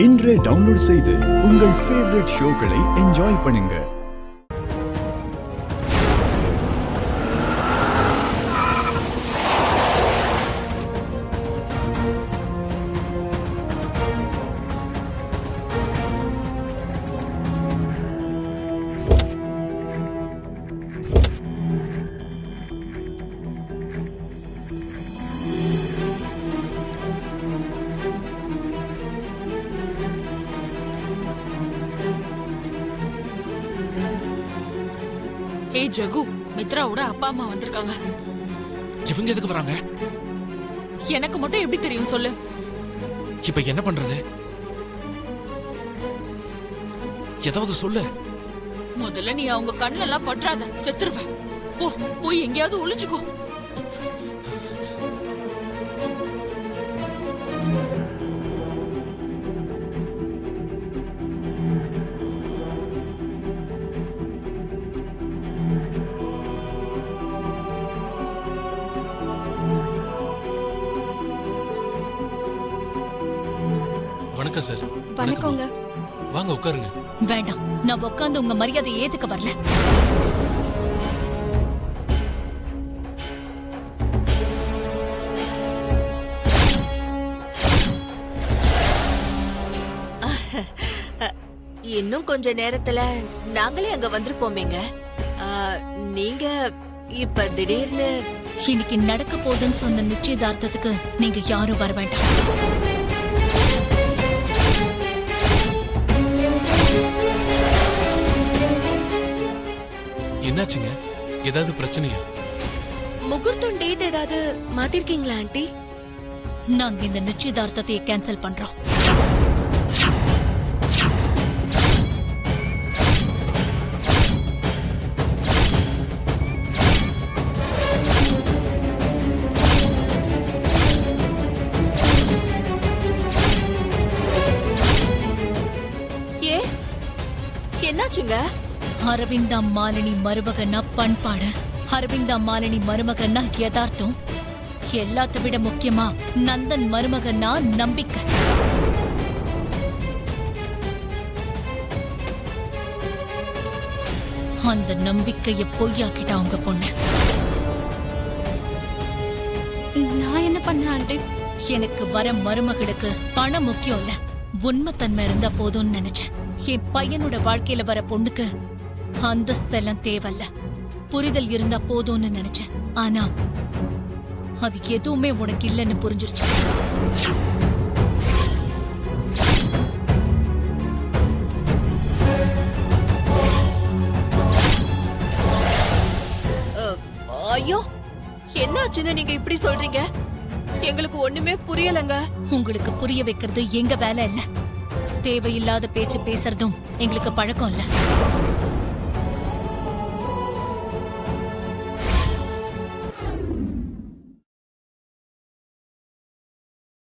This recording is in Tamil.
இன்றே டவுன்லோட் செய்து உங்கள் ஃபேவரட் ஷோக்களை என்ஜாய் பண்ணுங்க. ஏய் ஜகு, மித்ராவோட அப்பா அம்மா வந்திருக்காங்க. இவங்க எதுக்கு வராங்க? எனக்கு மட்டும் எப்படி தெரியும் சொல்லு. இப்ப என்ன பண்றது? ஏதாவது சொல்லு. முதல்ல நீ அவங்க கண்ணுல எல்லாம் பற்றாத, செத்துருவ. போ, போய் எங்கேயாவது ஒளிஞ்சுக்கோ. வணக்கம் சார். வணக்கங்க. வாங்க உட்காருங்க. வேண்டாம், நான் உட்கார்ந்து உங்க மரியாதையை ஏத்துக்க வரல. இன்னும் கொஞ்ச நேரத்துல நாங்களே அங்க வந்துருப்போமேங்க. நீங்க இப்ப திடீர்னு இன்னைக்கு நடக்க போகுதுன்னு சொன்ன நிச்சயதார்த்தத்துக்கு நீங்க யாரும் வர வேண்டாம். என்னாச்சுங்க? ஏதாவது பிரச்சனையா? முகூர்த்தம் டேட் ஏதாவது மாத்திருக்கீங்களா ஆண்டி? நாங்க இந்த நிச்சயதார்த்தத்தை கேன்சல் பண்றோம். ஏ என்னாச்சுங்க? அரவிந்தா மாலினி மருமகன்னா பண்பாடு, அரவிந்தா மாலினி மருமகன்னா யதார்த்தம், எல்லாத்த விட முக்கியமா நந்தன் மருமகன்னா நம்பிக்கை. அந்த நம்பிக்கைய பொய்யாக்கிட்டா உங்க பொண்ணு. நான் என்ன பண்ண ஆண்டி? எனக்கு வர மருமகளுக்கு பணம் முக்கியம் இல்ல, உண்மைத்தன்மை இருந்தா போதும்னு நினைச்சேன். என் பையனோட வாழ்க்கையில வர பொண்ணுக்கு அந்தஸ்தெல்லாம் தேவையில்ல, புரிதல் இருந்தா போதும்னு நினைச்சேன். ஆனா அது எதுவுமே உனக்கு இல்லைன்னு புரிஞ்சிருச்சு. ஐயோ, என்னாச்சுன்னு நீங்க இப்படி சொல்றீங்க? எங்களுக்கு ஒண்ணுமே புரியலங்க. உங்களுக்கு புரிய வைக்கிறது எங்க வேலை இல்ல, தேவையில்லாத பேச்சு பேசுறதும் எங்களுக்கு பழக்கம் இல்ல.